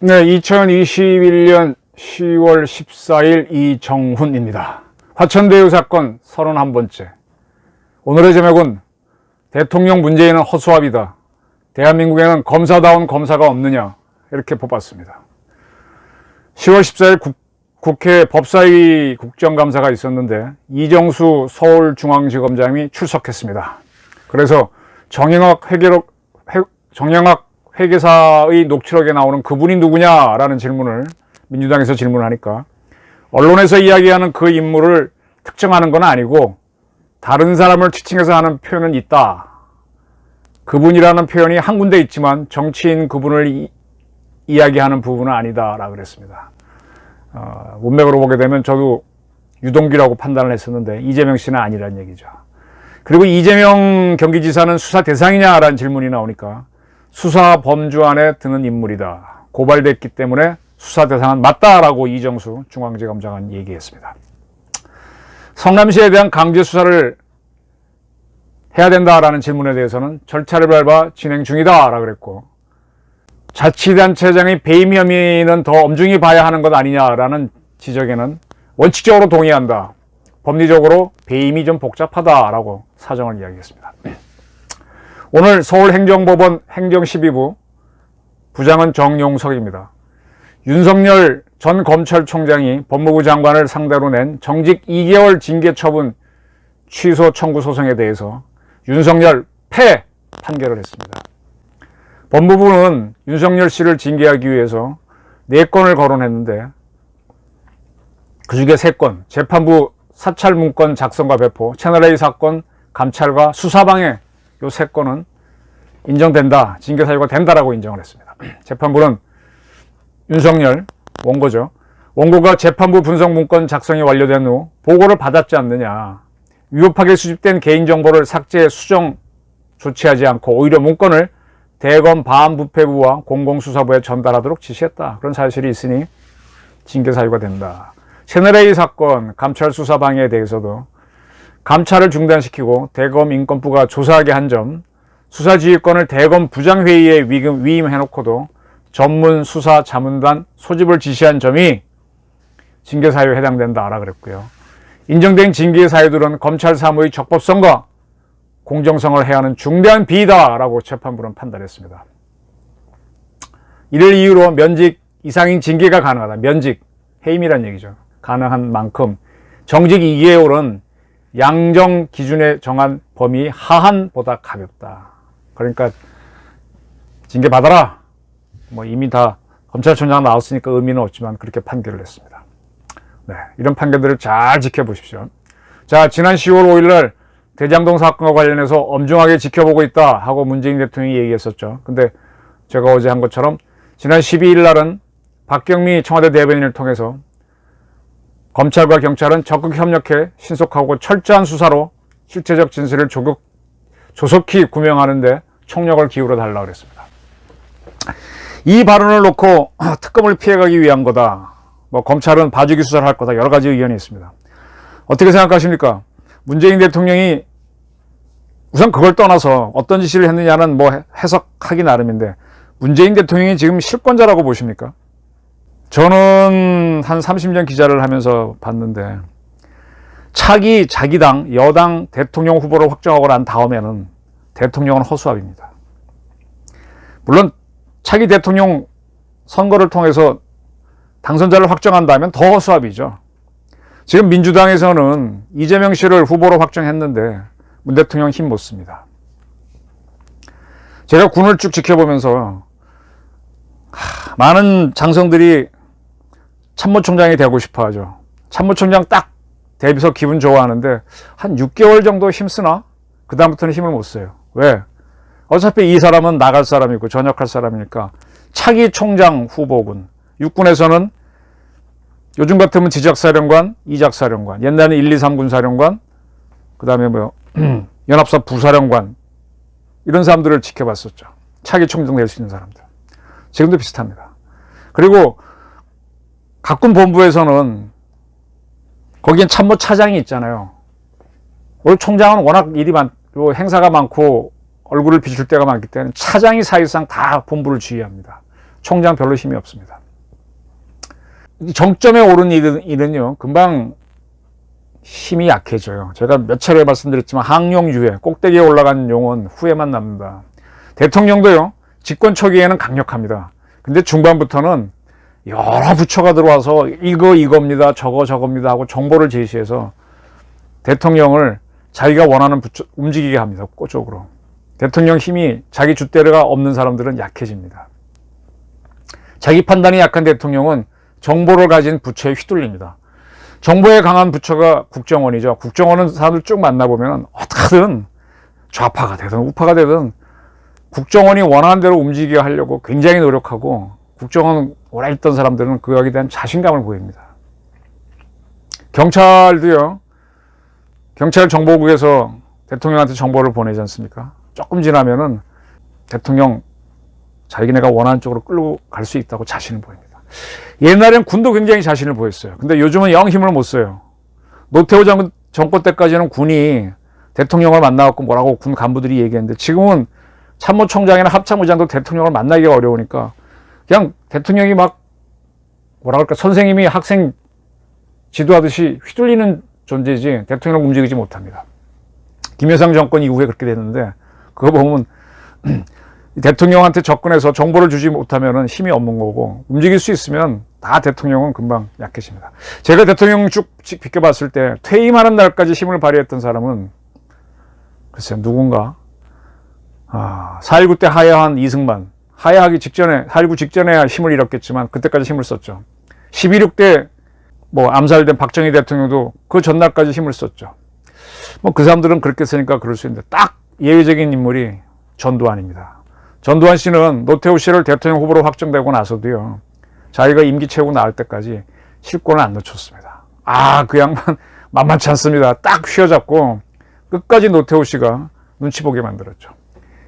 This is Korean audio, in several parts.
네, 2021년 10월 14일 이정훈입니다. 화천대유 사건 31번째. 오늘의 제목은 대통령 문재인은 허수아비다. 대한민국에는 검사다운 검사가 없느냐, 이렇게 뽑았습니다. 10월 14일 국회 법사위 국정감사가 있었는데 이정수 서울중앙지검장이 출석했습니다. 그래서 정영학 회계사의 녹취록에 나오는 그분이 누구냐라는 질문을 민주당에서 질문하니까 언론에서 이야기하는 그 인물을 특정하는 건 아니고 다른 사람을 지칭해서 하는 표현은 있다. 그분이라는 표현이 한 군데 있지만 정치인 그분을 이야기하는 부분은 아니다라고 그랬습니다. 문맥으로 보게 되면 저도 유동규라고 판단을 했었는데 이재명 씨는 아니라는 얘기죠. 그리고 이재명 경기지사는 수사 대상이냐라는 질문이 나오니까 수사 범주 안에 드는 인물이다. 고발됐기 때문에 수사 대상은 맞다라고 이정수 중앙지검장은 얘기했습니다. 성남시에 대한 강제 수사를 해야 된다라는 질문에 대해서는 절차를 밟아 진행 중이다라고 그랬고, 자치단체장의 배임 혐의는 더 엄중히 봐야 하는 것 아니냐라는 지적에는 원칙적으로 동의한다. 법리적으로 배임이 좀 복잡하다라고 사정을 이야기했습니다. 오늘 서울행정법원 행정12부 부장은 정용석입니다. 윤석열 전 검찰총장이 법무부 장관을 상대로 낸 정직 2개월 징계 처분 취소 청구 소송에 대해서 윤석열 패 판결을 했습니다. 법무부는 윤석열 씨를 징계하기 위해서 4건을 거론했는데 그중에 3건, 재판부 사찰 문건 작성과 배포, 채널A 사건, 감찰과 수사방해 요 3건은 인정된다, 징계 사유가 된다라고 인정을 했습니다. 재판부는 윤석열, 원고죠. 원고가 재판부 분석 문건 작성이 완료된 후 보고를 받았지 않느냐, 위법하게 수집된 개인정보를 삭제, 수정 조치하지 않고 오히려 문건을 대검 반부패부와 공공수사부에 전달하도록 지시했다. 그런 사실이 있으니 징계 사유가 된다. 채널A 사건 감찰 수사 방해에 대해서도 감찰을 중단시키고 대검 인권부가 조사하게 한 점, 수사지휘권을 대검 부장회의에 위임해놓고도 전문 수사 자문단 소집을 지시한 점이 징계 사유에 해당된다라 그랬고요. 인정된 징계 사유들은 검찰 사무의 적법성과 공정성을 해하는 중대한 비위다라고 재판부는 판단했습니다. 이를 이유로 면직 이상인 징계가 가능하다. 면직, 해임이란 얘기죠. 가능한 만큼 정직 2개월은 양정 기준에 정한 범위 하한보다 가볍다. 그러니까 징계 받아라. 이미 다 검찰총장 나왔으니까 의미는 없지만 그렇게 판결을 했습니다. 네, 이런 판결들을 잘 지켜보십시오. 자, 지난 10월 5일 날 대장동 사건과 관련해서 엄중하게 지켜보고 있다 하고 문재인 대통령이 얘기했었죠. 근데 제가 어제 한 것처럼 지난 12일 날은 박경미 청와대 대변인을 통해서 검찰과 경찰은 적극 협력해 신속하고 철저한 수사로 실체적 진실을 조속히 구명하는 데 총력을 기울여 달라고 그랬습니다. 이 발언을 놓고 특검을 피해가기 위한 거다. 검찰은 봐주기 수사를 할 거다. 여러 가지 의견이 있습니다. 어떻게 생각하십니까? 문재인 대통령이 우선 그걸 떠나서 어떤 지시를 했느냐는 해석하기 나름인데 문재인 대통령이 지금 실권자라고 보십니까? 저는 한 30년 기자를 하면서 봤는데 차기 자기 당 여당 대통령 후보를 확정하고 난 다음에는 대통령은 허수아비입니다. 물론 차기 대통령 선거를 통해서 당선자를 확정한다면 더 허수아비죠. 지금 민주당에서는 이재명 씨를 후보로 확정했는데 문 대통령 힘 못 씁니다. 제가 군을 쭉 지켜보면서 많은 장성들이 참모총장이 되고 싶어 하죠. 참모총장 딱 대비서 기분 좋아하는데 한 6개월 정도 힘쓰나? 그 다음부터는 힘을 못 써요. 왜? 어차피 이 사람은 나갈 사람이고 전역할 사람이니까 차기 총장 후보군. 육군에서는 요즘 같으면 지작사령관, 이작사령관, 옛날에는 1, 2, 3군 사령관, 그 다음에 연합사 부사령관, 이런 사람들을 지켜봤었죠. 차기 총장 될 수 있는 사람들. 지금도 비슷합니다. 그리고 각군 본부에서는 거기엔 참모 차장이 있잖아요. 우리 총장은 워낙 행사가 많고 얼굴을 비출 때가 많기 때문에 차장이 사실상 다 본부를 지휘합니다. 총장 별로 힘이 없습니다. 정점에 오른 일은요, 금방 힘이 약해져요. 제가 몇 차례 말씀드렸지만 항용주의, 꼭대기에 올라간 용은 후회만 남는다. 대통령도요, 집권 초기에는 강력합니다. 근데 중반부터는 여러 부처가 들어와서 이겁니다, 저겁니다 하고 정보를 제시해서 대통령을 자기가 원하는 부처 움직이게 합니다. 그쪽으로. 대통령 힘이 자기 줏대가 없는 사람들은 약해집니다. 자기 판단이 약한 대통령은 정보를 가진 부처에 휘둘립니다. 정보에 강한 부처가 국정원이죠. 국정원은 사람들 쭉 만나보면 어떻게든 좌파가 되든 우파가 되든 국정원이 원하는 대로 움직이게 하려고 굉장히 노력하고, 국정원 오래 있던 사람들은 그거에 대한 자신감을 보입니다. 경찰도요, 경찰 정보국에서 대통령한테 정보를 보내지 않습니까? 조금 지나면은 대통령 자기네가 원하는 쪽으로 끌고 갈 수 있다고 자신을 보입니다. 옛날엔 군도 굉장히 자신을 보였어요. 근데 요즘은 영 힘을 못 써요. 노태우 정권 때까지는 군이 대통령을 만나갖고 뭐라고 군 간부들이 얘기했는데, 지금은 참모총장이나 합참의장도 대통령을 만나기가 어려우니까 그냥 대통령이 막 뭐라 그럴까, 선생님이 학생 지도하듯이 휘둘리는 존재지 대통령을 움직이지 못합니다. 김여상 정권 이후에 그렇게 됐는데, 그거 보면 대통령한테 접근해서 정보를 주지 못하면 힘이 없는 거고, 움직일 수 있으면 다 대통령은 금방 약해집니다. 제가 대통령 쭉 비껴봤을 때 퇴임하는 날까지 힘을 발휘했던 사람은 글쎄요, 누군가, 4.19 때 하야한 이승만, 하야하기 직전에, 4.19 직전에야 힘을 잃었겠지만 그때까지 힘을 썼죠. 11.6 때 암살된 박정희 대통령도 그 전날까지 힘을 썼죠. 그 사람들은 그렇게 쓰니까 그럴 수 있는데, 딱 예외적인 인물이 전두환입니다. 전두환 씨는 노태우 씨를 대통령 후보로 확정되고 나서도요, 자기가 임기 채우고 나올 때까지 실권을 안 놓쳤습니다. 그 양반 만만치 않습니다. 딱 휘어잡고 끝까지 노태우 씨가 눈치 보게 만들었죠.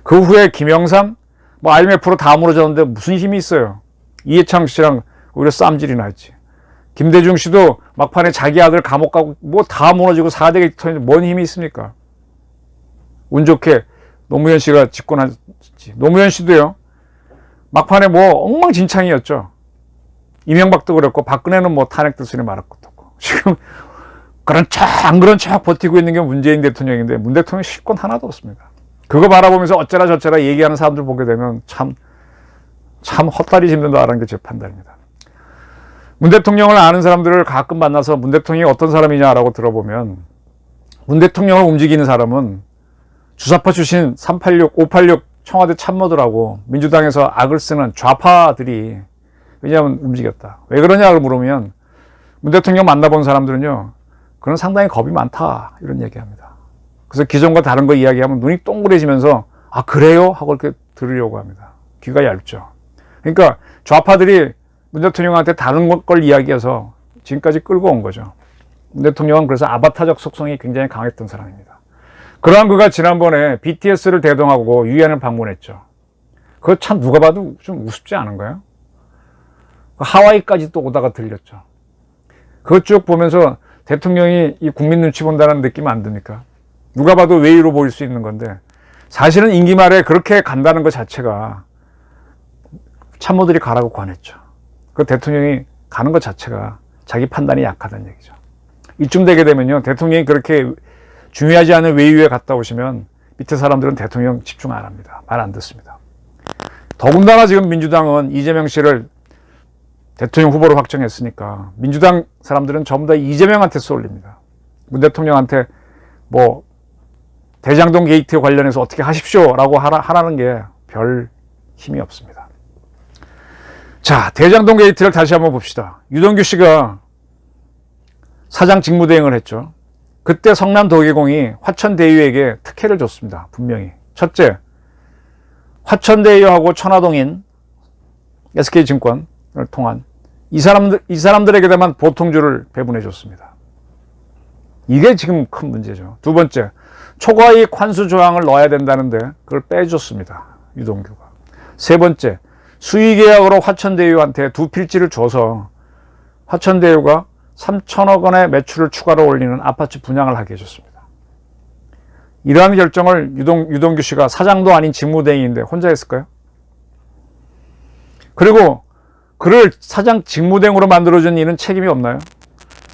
그 후에 김영삼, IMF로 다 무너졌는데 무슨 힘이 있어요? 이해창 씨랑 오히려 쌈질이나 했지. 김대중 씨도 막판에 자기 아들 감옥 가고 다 무너지고 4대가 터지는데 뭔 힘이 있습니까? 운 좋게 노무현 씨가 집권하지. 노무현 씨도요, 막판에 엉망진창이었죠. 이명박도 그랬고, 박근혜는 탄핵 뜻으니 말할 것도 없고. 지금 안 그런 척 버티고 있는 게 문재인 대통령인데, 문 대통령 실권 하나도 없습니다. 그거 바라보면서 어쩌라 저쩌라 얘기하는 사람들 보게 되면 참 헛다리 짚는다라는 게 제 판단입니다. 문 대통령을 아는 사람들을 가끔 만나서 문 대통령이 어떤 사람이냐라고 들어보면, 문 대통령을 움직이는 사람은 주사파 출신 386, 586 청와대 참모들하고 민주당에서 악을 쓰는 좌파들이, 왜냐하면 움직였다. 왜 그러냐고 물으면 문 대통령 만나본 사람들은요, 그런 상당히 겁이 많다 이런 얘기합니다. 그래서 기존과 다른 거 이야기하면 눈이 동그래지면서 그래요? 하고 이렇게 들으려고 합니다. 귀가 얇죠. 그러니까 좌파들이 문 대통령한테 다른 걸 이야기해서 지금까지 끌고 온 거죠. 문 대통령은 그래서 아바타적 속성이 굉장히 강했던 사람입니다. 그러한 그가 지난번에 BTS를 대동하고 유엔을 방문했죠. 그거 참 누가 봐도 좀 우습지 않은가요? 하와이까지 또 오다가 들렸죠. 그거 쭉 보면서 대통령이 이 국민 눈치 본다는 느낌 안 듭니까? 누가 봐도 외유로 보일 수 있는 건데, 사실은 임기 말에 그렇게 간다는 것 자체가 참모들이 가라고 권했죠. 그 대통령이 가는 것 자체가 자기 판단이 약하다는 얘기죠. 이쯤 되게 되면요, 대통령이 그렇게 중요하지 않은 외유에 갔다 오시면 밑에 사람들은 대통령 집중 안 합니다. 말 안 듣습니다. 더군다나 지금 민주당은 이재명 씨를 대통령 후보로 확정했으니까 민주당 사람들은 전부 다 이재명한테 쏠립니다. 문 대통령한테 대장동 게이트 관련해서 어떻게 하십시오라고 하라는 게 별 힘이 없습니다. 자, 대장동 게이트를 다시 한번 봅시다. 유동규 씨가 사장 직무대행을 했죠. 그때 성남도계공이 화천대유에게 특혜를 줬습니다. 분명히. 첫째, 화천대유하고 천화동인 SK증권을 통한 이 사람들에게만 보통주를 배분해 줬습니다. 이게 지금 큰 문제죠. 두 번째, 초과이익 환수 조항을 넣어야 된다는데 그걸 빼줬습니다. 유동규가. 세 번째, 수의계약으로 화천대유한테 두 필지를 줘서 화천대유가 3천억 원의 매출을 추가로 올리는 아파트 분양을 하게 해줬습니다. 이러한 결정을 유동규 씨가 사장도 아닌 직무대행인데 혼자 했을까요? 그리고 그를 사장 직무대행으로 만들어준 이는 책임이 없나요?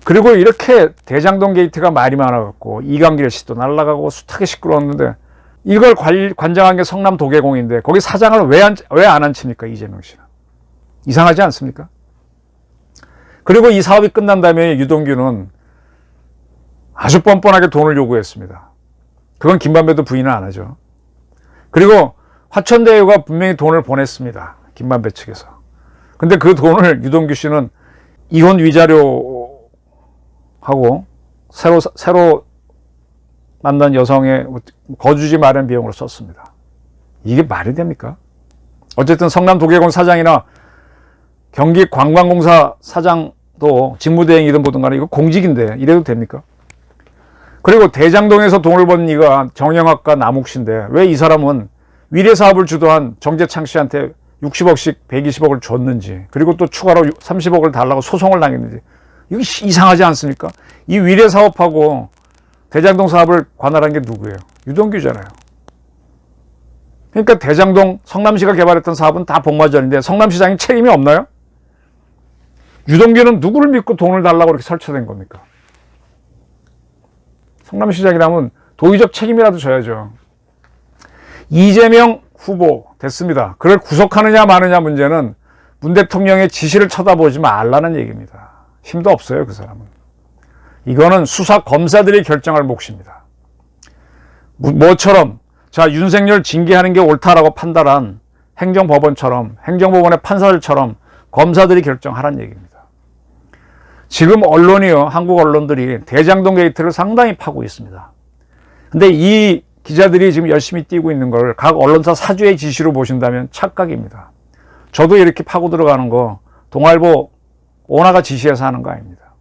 그리고 이렇게 대장동 게이트가 말이 많아갖고 이강길 씨도 날아가고 숱하게 시끄러웠는데 이걸 관장한 게 성남 도계공인데 거기 사장을 왜 안 앉힙니까? 이재명 씨는. 이상하지 않습니까? 그리고 이 사업이 끝난 다음에 유동규는 아주 뻔뻔하게 돈을 요구했습니다. 그건 김만배도 부인을 안 하죠. 그리고 화천대유가 분명히 돈을 보냈습니다. 김만배 측에서. 근데 그 돈을 유동규 씨는 이혼 위자료하고 새로 만난 여성의 거주지 마련 비용으로 썼습니다. 이게 말이 됩니까? 어쨌든 성남 도계공 사장이나 경기관광공사 사장도 직무대행이든 뭐든 간에 이거 공직인데 이래도 됩니까? 그리고 대장동에서 돈을 번 이가 정영학과 남욱 씨인데 왜 이 사람은 위례사업을 주도한 정재창 씨한테 60억씩 120억을 줬는지 그리고 또 추가로 30억을 달라고 소송을 당했는지 이거 이상하지 않습니까? 이 위례사업하고 대장동 사업을 관할한 게 누구예요? 유동규잖아요. 그러니까 대장동 성남시가 개발했던 사업은 다 복마전인데 성남시장이 책임이 없나요? 유동규는 누구를 믿고 돈을 달라고 이렇게 설치된 겁니까? 성남시장이라면 도의적 책임이라도 져야죠. 이재명 후보 됐습니다. 그를 구속하느냐 마느냐 문제는 문 대통령의 지시를 쳐다보지 말라는 얘기입니다. 힘도 없어요, 그 사람은. 이거는 수사 검사들이 결정할 몫입니다. 뭐처럼 자 윤석열 징계하는 게 옳다라고 판단한 행정법원처럼 행정법원의 판사들처럼 검사들이 결정하라는 얘기입니다. 지금 언론이요, 한국 언론들이 대장동 게이트를 상당히 파고 있습니다. 근데 이 기자들이 지금 열심히 뛰고 있는 걸 각 언론사 사주의 지시로 보신다면 착각입니다. 저도 이렇게 파고 들어가는 거 동아일보 오나가 지시해서 하는 거 아닙니다.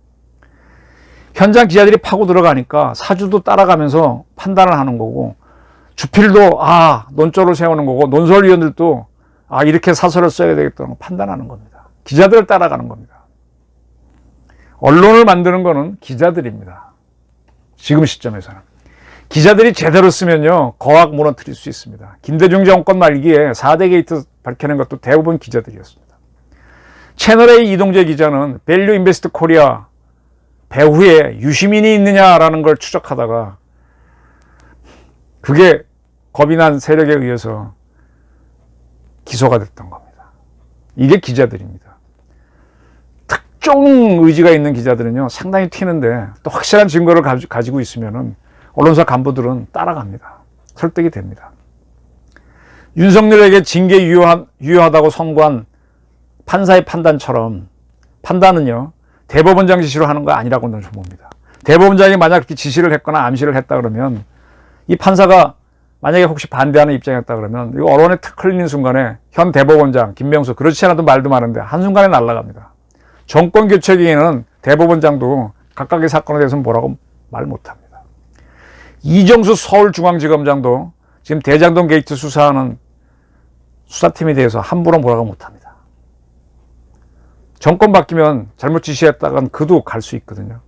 현장 기자들이 파고 들어가니까 사주도 따라가면서 판단을 하는 거고 주필도 논조를 세우는 거고 논설위원들도 이렇게 사설을 써야 되겠다는 거 판단하는 겁니다. 기자들을 따라가는 겁니다. 언론을 만드는 거는 기자들입니다. 지금 시점에서는. 기자들이 제대로 쓰면요 거학 무너뜨릴 수 있습니다. 김대중 정권 말기에 4대 게이트 밝혀낸 것도 대부분 기자들이었습니다. 채널A 이동재 기자는 밸류 인베스트 코리아 배후에 유시민이 있느냐라는 걸 추적하다가 그게 겁이 난 세력에 의해서 기소가 됐던 겁니다. 이게 기자들입니다. 특정 의지가 있는 기자들은요 상당히 튀는데 또 확실한 증거를 가지고 있으면은 언론사 간부들은 따라갑니다. 설득이 됩니다. 윤석열에게 징계 유효하다고 선고한 판사의 판단처럼 판단은요 대법원장 지시로 하는 거 아니라고 저는 봅니다. 대법원장이 만약 그렇게 지시를 했거나 암시를 했다 그러면 이 판사가 만약에 혹시 반대하는 입장이었다 그러면 이거 언론에 탁 흘리는 순간에 현 대법원장 김명수 그렇지 않아도 말도 많은데 한순간에 날아갑니다. 정권 교체 기에는 대법원장도 각각의 사건에 대해서 뭐라고 말 못합니다. 이정수 서울중앙지검장도 지금 대장동 게이트 수사하는 수사팀에 대해서 함부로 뭐라고 못합니다. 정권 바뀌면 잘못 지시했다간 그도 갈 수 있거든요.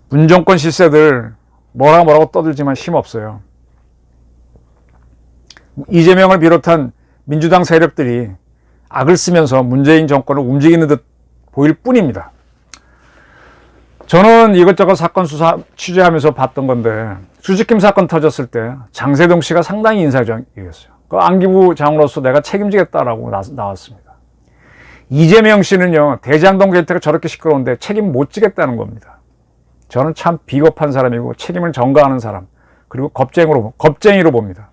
문정권 실세들 뭐라고 떠들지만 힘없어요. 이재명을 비롯한 민주당 세력들이 악을 쓰면서 문재인 정권을 움직이는 듯 보일 뿐입니다. 저는 이것저것 사건 수사 취재하면서 봤던 건데 수직김 사건 터졌을 때 장세동 씨가 상당히 인상적이었어요. 그 안기부 장으로서 내가 책임지겠다라고 나왔습니다. 이재명 씨는요 대장동 게이트가 저렇게 시끄러운데 책임 못 지겠다는 겁니다. 저는 참 비겁한 사람이고 책임을 전가하는 사람 그리고 겁쟁이로 봅니다.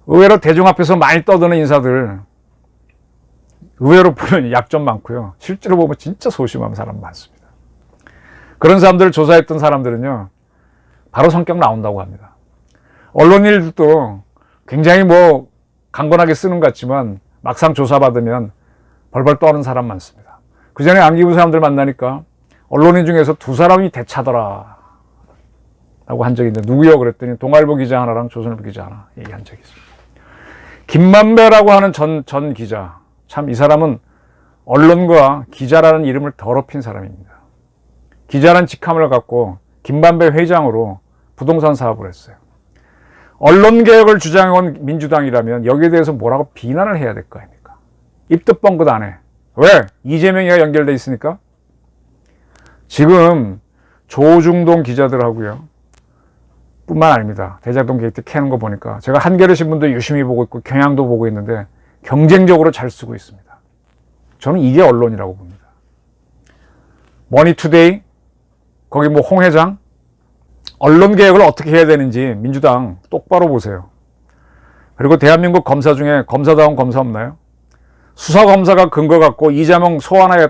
의외로 대중 앞에서 많이 떠드는 인사들 의외로 보면 약점 많고요. 실제로 보면 진짜 소심한 사람 많습니다. 그런 사람들을 조사했던 사람들은요 바로 성격 나온다고 합니다. 언론 일도 굉장히 강건하게 쓰는 것 같지만 막상 조사받으면 벌벌 떠는 사람 많습니다. 그 전에 안기부 사람들 만나니까 언론인 중에서 두 사람이 대차더라 라고 한 적이 있는데 누구요? 그랬더니 동아일보 기자 하나랑 조선일보 기자 하나 얘기한 적이 있습니다. 김만배라고 하는 전 기자 참 이 사람은 언론과 기자라는 이름을 더럽힌 사람입니다. 기자란 직함을 갖고 김만배 회장으로 부동산 사업을 했어요. 언론개혁을 주장해온 민주당이라면 여기에 대해서 뭐라고 비난을 해야 될 거 아닙니까? 입도 뻥긋 안 해. 왜? 이재명이가 연결돼 있으니까? 지금 조중동 기자들하고요, 뿐만 아닙니다. 대장동 게이트 캐는 거 보니까 제가 한겨레 신문도 유심히 보고 있고 경향도 보고 있는데 경쟁적으로 잘 쓰고 있습니다. 저는 이게 언론이라고 봅니다. 머니투데이, 거기 뭐 홍 회장, 언론 개혁을 어떻게 해야 되는지 민주당 똑바로 보세요. 그리고 대한민국 검사 중에 검사다운 검사 없나요? 수사검사가 근거 갖고 이재명 소환해야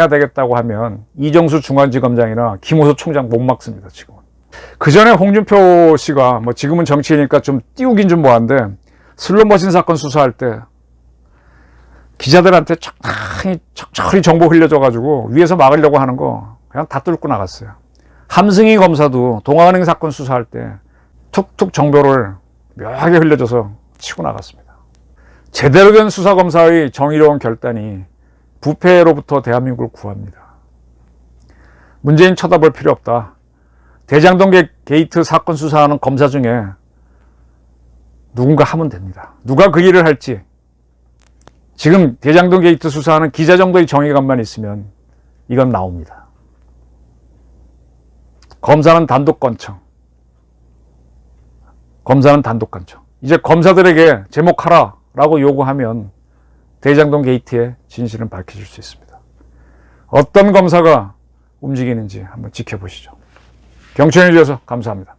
되겠다고 하면 이정수 중앙지검장이나 김호수 총장 못 막습니다, 지금은. 그 전에 홍준표 씨가 뭐 지금은 정치이니까 좀 띄우긴 좀 뭐한데 슬롯머신 사건 수사할 때 기자들한테 척척히 정보 흘려줘가지고 위에서 막으려고 하는 거 그냥 다 뚫고 나갔어요. 함승희 검사도 동아은행 사건 수사할 때 툭툭 정보를 묘하게 흘려줘서 치고 나갔습니다. 제대로 된 수사검사의 정의로운 결단이 부패로부터 대한민국을 구합니다. 문재인 쳐다볼 필요 없다. 대장동 게이트 사건 수사하는 검사 중에 누군가 하면 됩니다. 누가 그 일을 할지. 지금 대장동 게이트 수사하는 기자 정도의 정의감만 있으면 이건 나옵니다. 검사는 단독권청. 검사는 단독권청. 이제 검사들에게 제목하라라고 요구하면 대장동 게이트의 진실은 밝혀질 수 있습니다. 어떤 검사가 움직이는지 한번 지켜보시죠. 경청해 주셔서 감사합니다.